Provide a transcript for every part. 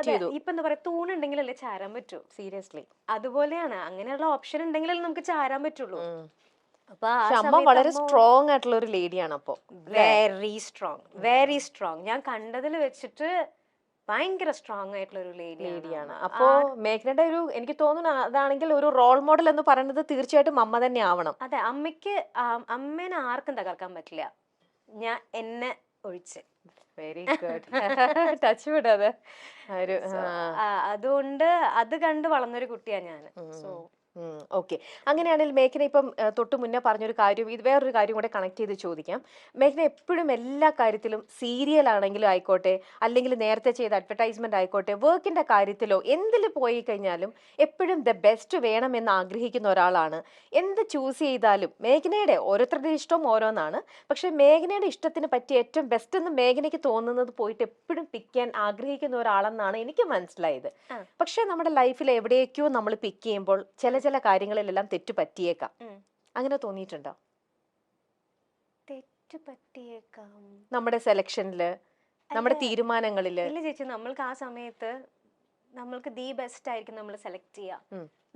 ചെയ്തു. ഇപ്പൊ എന്താ പറയാ, തൂണുണ്ടെങ്കിലല്ലേ ചാരാൻ പറ്റൂ. സീരിയസ്ലി. അതുപോലെയാണ്, അങ്ങനെയുള്ള ഓപ്ഷൻ ഉണ്ടെങ്കിലല്ലേ നമുക്ക് ചാരാൻ പറ്റുള്ളൂ. അപ്പൊ ആ പക്ഷെ അമ്മ സമയത്ത് വളരെ സ്ട്രോങ് ആയിട്ടുള്ള ഒരു ലേഡിയാണ്. അപ്പൊ വെരി സ്ട്രോങ്, വെരി സ്ട്രോങ്. ഞാൻ കണ്ടതിൽ വെച്ചിട്ട് ഭയങ്കര സ്ട്രോങ് ആയിട്ടുള്ള ഒരു ലേഡിയാണ്. ലേഡിയാണ്. അപ്പോ മേഘനയുടെ ഒരു, എനിക്ക് തോന്നുന്നു അതാണെങ്കിൽ ഒരു റോൾ മോഡൽ എന്ന് പറയുന്നത് തീർച്ചയായിട്ടും അമ്മ തന്നെ ആവണം. അതെ, അമ്മേനെ ആർക്കും തകർക്കാൻ പറ്റില്ല, ഞാൻ എന്നെ ഒഴിച്ച്. Very good. ടച്ച് വിടാതെ ഒരു അതുകൊണ്ട് അത് കണ്ട് വളർന്നൊരു കുട്ടിയാ ഞാൻ. So okay. അങ്ങനെയാണെങ്കിൽ മേഘന ഇപ്പം തൊട്ട് മുന്നേ പറഞ്ഞൊരു കാര്യം, ഇത് വേറൊരു കാര്യം കൂടെ കണക്ട് ചെയ്ത് ചോദിക്കാം. മേഘന എപ്പോഴും എല്ലാ കാര്യത്തിലും, സീരിയൽ ആണെങ്കിലും ആയിക്കോട്ടെ, അല്ലെങ്കിൽ നേരത്തെ ചെയ്ത അഡ്വർടൈസ്മെന്റ് ആയിക്കോട്ടെ, വർക്കിന്റെ കാര്യത്തിലോ എന്തിൽ പോയി കഴിഞ്ഞാലും എപ്പോഴും ദ ബെസ്റ്റ് വേണമെന്ന് ആഗ്രഹിക്കുന്ന ഒരാളാണ്. എന്ത് ചൂസ് ചെയ്താലും മേഘനയുടെ, ഓരോരുത്തരുടെ ഇഷ്ടം ഓരോന്നാണ്, പക്ഷെ മേഘനയുടെ ഇഷ്ടത്തിന് പറ്റിയ ഏറ്റവും ബെസ്റ്റ് എന്ന് മേഘനയ്ക്ക് തോന്നുന്നത് പോയിട്ട് എപ്പോഴും പിക്ക് ചെയ്യാൻ ആഗ്രഹിക്കുന്ന ഒരാളെന്നാണ് എനിക്ക് മനസ്സിലായത്. പക്ഷെ നമ്മുടെ ലൈഫിൽ എവിടേക്കോ നമ്മൾ പിക്ക് ചെയ്യുമ്പോൾ ചില കാര്യങ്ങളിലെല്ലാം തെറ്റ് പറ്റിയേക്കാം. അങ്ങനെ തോന്നിയിട്ടുണ്ടോ? തെറ്റ് പറ്റിയേക്കാം നമ്മുടെ സെലക്ഷനില്, നമ്മുടെ തീരുമാനങ്ങളില്? ഇല്ല ചേച്ചി, നമ്മൾക്ക് ആ സമയത്ത് നമ്മൾക്ക് ദി ബെസ്റ്റ് ആയിരിക്കും നമ്മൾ സെലക്ട് ചെയ്യാം.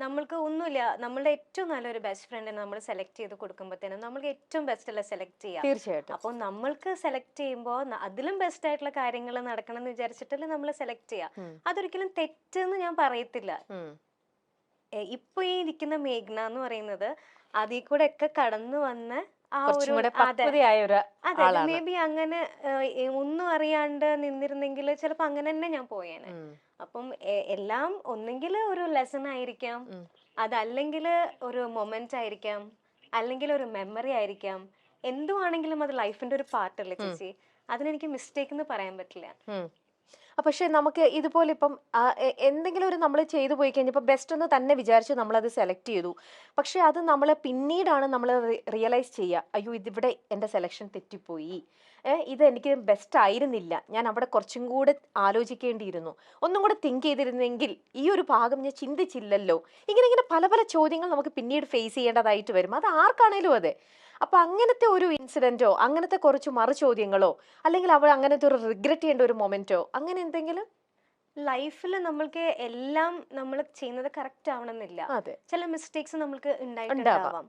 നമ്മൾക്ക് ഒന്നുമില്ല, നമ്മളുടെ ഏറ്റവും നല്ലൊരു ബെസ്റ്റ് ഫ്രണ്ടിനെ നമ്മൾ സെലക്ട് ചെയ്ത് കൊടുക്കുമ്പോഴത്തേനും നമ്മൾക്ക് ഏറ്റവും ബെസ്റ്റ് അല്ല സെലക്ട് ചെയ്യാം. തീർച്ചയായിട്ടും. അപ്പോൾ നമ്മൾക്ക് സെലക്ട് ചെയ്യുമ്പോൾ അതിലും ബെസ്റ്റ് ആയിട്ടുള്ള കാര്യങ്ങൾ നടക്കണം എന്ന് വിചാരിച്ചിട്ടല്ലേ നമ്മൾ സെലക്ട് ചെയ്യാം. അതൊരിക്കലും തെറ്റെന്ന് ഞാൻ പറയത്തില്ല. ഇപ്പൊ ഈ ഇരിക്കുന്ന മേഘ്ന എന്ന് പറയുന്നത് അതിൽ കൂടെ ഒക്കെ കടന്നു വന്ന ആ ഒരു, അതെ, മേ ബി അങ്ങനെ ഒന്നും അറിയാണ്ട് നിന്നിരുന്നെങ്കിൽ ചിലപ്പോ അങ്ങനെ തന്നെ ഞാൻ പോയേനെ. അപ്പം എല്ലാം ഒന്നെങ്കിൽ ഒരു ലെസൺ ആയിരിക്കാം, അതല്ലെങ്കിൽ ഒരു മൊമെന്റ് ആയിരിക്കാം, അല്ലെങ്കിൽ ഒരു മെമ്മറി ആയിരിക്കാം. എന്തുവാണെങ്കിലും അത് ലൈഫിന്റെ ഒരു പാർട്ടല്ലേ ചേച്ചി, അതിനെനിക്ക് മിസ്റ്റേക്ക് എന്ന് പറയാൻ പറ്റില്ല. പക്ഷെ നമുക്ക് ഇതുപോലെ ഇപ്പം എന്തെങ്കിലും ഒരു നമ്മൾ ചെയ്തു പോയി കഴിഞ്ഞപ്പോൾ ബെസ്റ്റ് എന്ന് തന്നെ വിചാരിച്ച് നമ്മളത് സെലക്ട് ചെയ്തു, പക്ഷെ അത് നമ്മൾ പിന്നീടാണ് നമ്മൾ റിയലൈസ് ചെയ്യുക, അയ്യോ ഇതിവിടെ എൻ്റെ സെലക്ഷൻ തെറ്റിപ്പോയി, ഇത് എനിക്ക് ബെസ്റ്റ് ആയിരുന്നില്ല, ഞാൻ അവിടെ കുറച്ചും കൂടെ ആലോചിക്കേണ്ടിയിരുന്നു, ഒന്നും കൂടെ തിങ്ക് ചെയ്തിരുന്നെങ്കിൽ, ഈ ഒരു ഭാഗം ഞാൻ ചിന്തിച്ചില്ലല്ലോ, ഇങ്ങനെ പല പല ചോദ്യങ്ങൾ നമുക്ക് പിന്നീട് ഫേസ് ചെയ്യേണ്ടതായിട്ട് വരും. അത് ആർക്കാണേലും അതെ. അപ്പൊ അങ്ങനത്തെ ഒരു ഇൻസിഡന്റോ, അങ്ങനത്തെ കുറച്ച് മറു ചോദ്യങ്ങളോ, അല്ലെങ്കിൽ അവൾ അങ്ങനത്തെ ഒരു റിഗ്രറ്റ് ചെയ്യേണ്ട ഒരു മൊമെന്റോ, അങ്ങനെ എന്തെങ്കിലും? ലൈഫിൽ നമ്മൾക്ക് എല്ലാം നമ്മൾ ചെയ്യുന്നത് കറക്റ്റ് ആവണമെന്നില്ല. ചില മിസ്റ്റേക്സ് നമ്മൾക്ക് ഉണ്ടായിട്ടുണ്ടാവാം,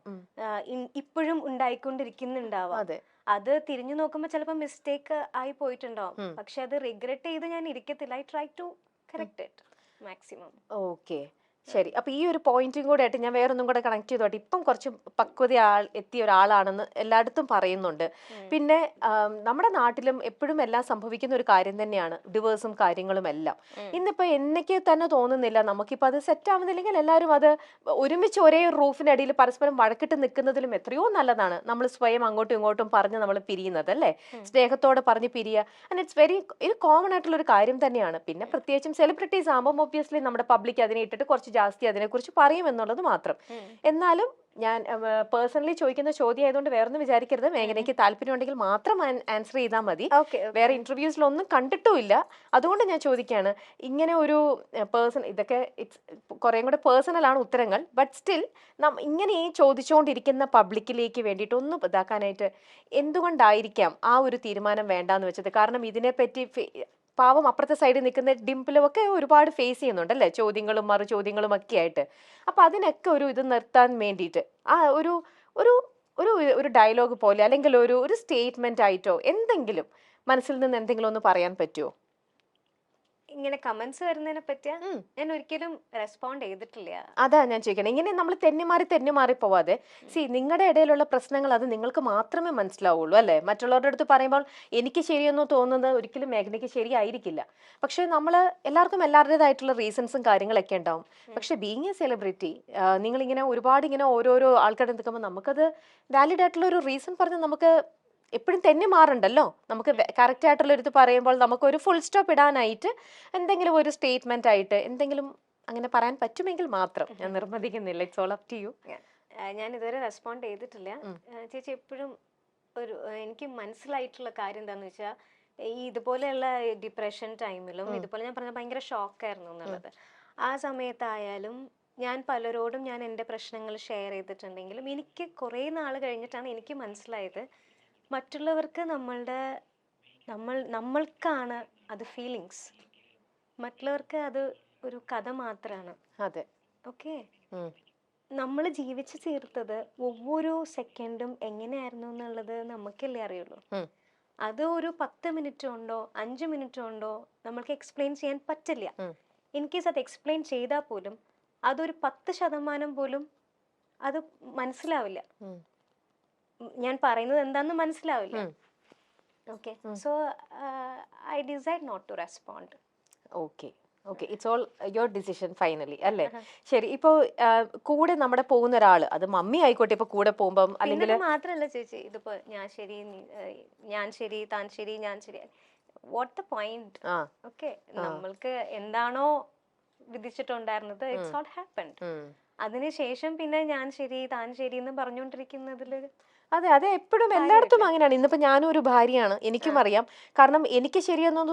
ഇപ്പോഴും ഉണ്ടായിക്കൊണ്ടിരിക്കുന്നുണ്ടാവാം. അത് തിരിഞ്ഞു നോക്കുമ്പോൾ ചിലപ്പോൾ മിസ്റ്റേക്ക് ആയി പോയിട്ടുണ്ടാവും, പക്ഷെ അത് റിഗ്രറ്റ് ചെയ്ത് ഞാൻ ഇരിക്കത്തില്ല. I try to correct it maximum. Okay, ശരി. അപ്പൊ ഈ ഒരു പോയിന്റും കൂടെ ആയിട്ട് ഞാൻ വേറൊന്നും കൂടെ കണക്ട് ചെയ്തോട്ടെ. ഇപ്പം കുറച്ച് പക്വത എത്തിയ ഒരാളാണെന്ന് എല്ലായിടത്തും പറയുന്നുണ്ട്. പിന്നെ നമ്മുടെ നാട്ടിലും എപ്പോഴും എല്ലാം സംഭവിക്കുന്ന ഒരു കാര്യം തന്നെയാണ് ഡിവേഴ്സും കാര്യങ്ങളും എല്ലാം. ഇന്നിപ്പോ എനിക്ക് തന്നെ തോന്നുന്നില്ല, നമുക്കിപ്പോ അത് സെറ്റ് ആവുന്നില്ലെങ്കിൽ എല്ലാവരും അത് ഒരുമിച്ച് ഒരേ റൂഫിനടിയിൽ പരസ്പരം വഴക്കിട്ട് നിൽക്കുന്നതിലും എത്രയോ നല്ലതാണ് നമ്മൾ സ്വയം അങ്ങോട്ടും ഇങ്ങോട്ടും പറഞ്ഞ് നമ്മൾ പിരിയുന്നത്, അല്ലേ? സ്നേഹത്തോടെ പറഞ്ഞ് പിരിയുക. ആൻഡ് ഇറ്റ്സ് വെരി കോമൺ ആയിട്ടുള്ള ഒരു കാര്യം തന്നെയാണ്. പിന്നെ പ്രത്യേകിച്ചും സെലിബ്രിറ്റീസ് ആകുമ്പോൾ ഒബ്വിയസ്ലി നമ്മുടെ പബ്ലിക് അതിനെ ഇട്ടിട്ട് കുറച്ച് ജാസ്തി അതിനെക്കുറിച്ച് പറയും എന്നുള്ളത് മാത്രം. എന്നാലും ഞാൻ പേഴ്സണലി ചോദിക്കുന്ന ചോദ്യം ആയതുകൊണ്ട് വേറൊന്നും വിചാരിക്കരുത്. മേഘനയ്ക്ക് താല്പര്യം ഉണ്ടെങ്കിൽ മാത്രം ആൻസർ ചെയ്താൽ മതി. വേറെ ഇന്റർവ്യൂസിലൊന്നും കണ്ടിട്ടുമില്ല, അതുകൊണ്ട് ഞാൻ ചോദിക്കുകയാണ്. ഇങ്ങനെ ഒരു ഇതൊക്കെ കുറേ കൂടെ പേഴ്സണൽ ആണ് ഉത്തരങ്ങൾ, ബട്ട് സ്റ്റിൽ ഇങ്ങനെ ഈ ചോദിച്ചുകൊണ്ടിരിക്കുന്ന പബ്ലിക്കിലേക്ക് വേണ്ടിയിട്ട് ഒന്ന് ഇതാക്കാനായിട്ട് എന്തുകൊണ്ടായിരിക്കാം ആ ഒരു തീരുമാനം വേണ്ടാന്ന് വെച്ചത്? കാരണം ഇതിനെപ്പറ്റി പാവം അപ്പുറത്തെ സൈഡിൽ നിൽക്കുന്ന ഡിംപിളും ഒക്കെ ഒരുപാട് ഫേസ് ചെയ്യുന്നുണ്ടല്ലേ, ചോദ്യങ്ങളും മറു ചോദ്യങ്ങളും ഒക്കെ ആയിട്ട്. അപ്പൊ അതിനൊക്കെ ഒരു ഇത് നിർത്താൻ വേണ്ടിയിട്ട് ആ ഒരു ഒരു ഒരു ഡയലോഗ് പോലെ, അല്ലെങ്കിൽ ഒരു സ്റ്റേറ്റ്മെന്റ് ആയിട്ടോ എന്തെങ്കിലും മനസ്സിൽ നിന്ന് എന്തെങ്കിലും ഒന്ന് പറയാൻ പറ്റുമോ? ഇങ്ങനെ കമന്റ്സ് വരുന്നതിനെ പറ്റിയാ ഞാൻ ഒരിക്കലും റെസ്പോണ്ട് ചെയ്തിട്ടില്ല. അതാ ഞാൻ ചോദിക്കണം. ഇങ്ങനെ നമ്മൾ തെന്നിമാറി പോവാതെ, നിങ്ങളുടെ ഇടയിലുള്ള പ്രശ്നങ്ങൾ അത് നിങ്ങൾക്ക് മാത്രമേ മനസ്സിലാവുള്ളൂ, അല്ലെ? മറ്റുള്ളവരുടെ അടുത്ത് പറയുമ്പോൾ എനിക്ക് ശരിയെന്നോ തോന്നുന്നത് ഒരിക്കലും മേഘനയ്ക്ക് ശരിയായിരിക്കില്ല. പക്ഷെ നമ്മൾ എല്ലാവർക്കും എല്ലാവരുടേതായിട്ടുള്ള റീസൺസും കാര്യങ്ങളൊക്കെ ഉണ്ടാവും. പക്ഷെ ബീങ് എ സെലിബ്രിറ്റി, നിങ്ങളിങ്ങനെ ഒരുപാട് ഇങ്ങനെ ഓരോരോ ആൾക്കാരുടെ നിൽക്കുമ്പോൾ നമുക്കത് വാലിഡ് ആയിട്ടുള്ള ഒരു റീസൺ പറഞ്ഞ് നമുക്ക് എപ്പോഴും തെന്നി മാറുണ്ടല്ലോ. നമുക്ക് കറക്റ്റ് ആയിട്ടുള്ള ഒരു ഇത് പറയുമ്പോൾ നമുക്ക് ഒരു ഫുൾ സ്റ്റോപ്പ് ഇടാനായിട്ട് എന്തെങ്കിലും ഒരു സ്റ്റേറ്റ്മെന്റ് ആയിട്ട് എന്തെങ്കിലും അങ്ങനെ പറയാൻ പറ്റുമെങ്കിൽ മാത്രം. ഞാൻ നിർബന്ധിക്കുന്നില്ല, it's all up to you. ഞാൻ ഇതുവരെ റെസ്പോണ്ട് ചെയ്തിട്ടില്ല ചേച്ചി. എപ്പോഴും എനിക്ക് മനസ്സിലായിട്ടുള്ള കാര്യം എന്താന്ന് വെച്ചാൽ, ഈ ഇതുപോലെയുള്ള ഡിപ്രഷൻ ടൈമിലും ഇതുപോലെ ഞാൻ പറഞ്ഞ ഭയങ്കര ഷോക്കായിരുന്നു എന്നുള്ളത്. ആ സമയത്തായാലും ഞാൻ പലരോടും ഞാൻ എൻ്റെ പ്രശ്നങ്ങൾ ഷെയർ ചെയ്തിട്ടുണ്ടെങ്കിലും എനിക്ക് കുറേ നാൾ കഴിഞ്ഞിട്ടാണ് എനിക്ക് മനസ്സിലായത്, മറ്റുള്ളവർക്ക് നമ്മൾക്കാണ് അത് ഫീലിങ്സ്, മറ്റുള്ളവർക്ക് അത് ഒരു കഥ മാത്രമാണ്. അതെ. ഓക്കെ, ഉം. നമ്മൾ ജീവിച്ചു തീർത്തത് ഒவ்வொരു സെക്കൻഡും എങ്ങനെയായിരുന്നു എന്നുള്ളത് നമുക്കല്ലേ അറിയുള്ളൂ. ഉം. അത് ഒരു 10 മിനിറ്റ് കൊണ്ടോ 5 മിനിറ്റ് കൊണ്ടോ നമ്മൾക്ക് എക്സ്പ്ലെയിൻ ചെയ്യാൻ പറ്റില്ല. ഉം. ഇൻ കേസ് അത് എക്സ്പ്ലെയിൻ ചെയ്താൽ പോലും അതൊരു 10% പോലും അത് മനസ്സിലാവില്ല. ഉം. ഞാൻ പറയുന്നത് എന്താന്ന് മനസ്സിലാവില്ല. ഉം. Okay, so I decide not to respond. Okay okay, it's all your decision finally അല്ലേ? ശരി, ഇപ്പോ കൂടെ നമ്മുടെ പോകുന്ന ഒരാള്, അത് മമ്മി ആയിക്കോട്ടെ, ഇപ്പൊ കൂടെ പോകുമ്പം അല്ലെങ്കിൽ പിന്നെ മാത്രല്ല ചേച്ചി, ഇതിപ്പോ ഞാൻ ശരി, ഞാൻ ശരി, താൻ ശരി, ഞാൻ ശരി, വാട്ട് ദ പോയിന്റ്? ആ ഓക്കെ, നമ്മൾക്ക് എന്താണോ വിധിച്ചിട്ടുണ്ടായിരുന്നത്, ഇറ്റ്സ് ഓൾ ഹാപ്പൻഡ്. അതിനുശേഷം പിന്നെ ഞാൻ ശരി, താൻ ശരി എന്ന് പറഞ്ഞുകൊണ്ടിരിക്കുന്നതിൽ അതെ, അതെ, എപ്പോഴും എല്ലായിടത്തും അങ്ങനെയാണ്. ഇന്നിപ്പോ ഞാനും ഒരു ഭാര്യയാണ്, എനിക്കും അറിയാം. കാരണം എനിക്ക് ശരിയെന്നൊന്നും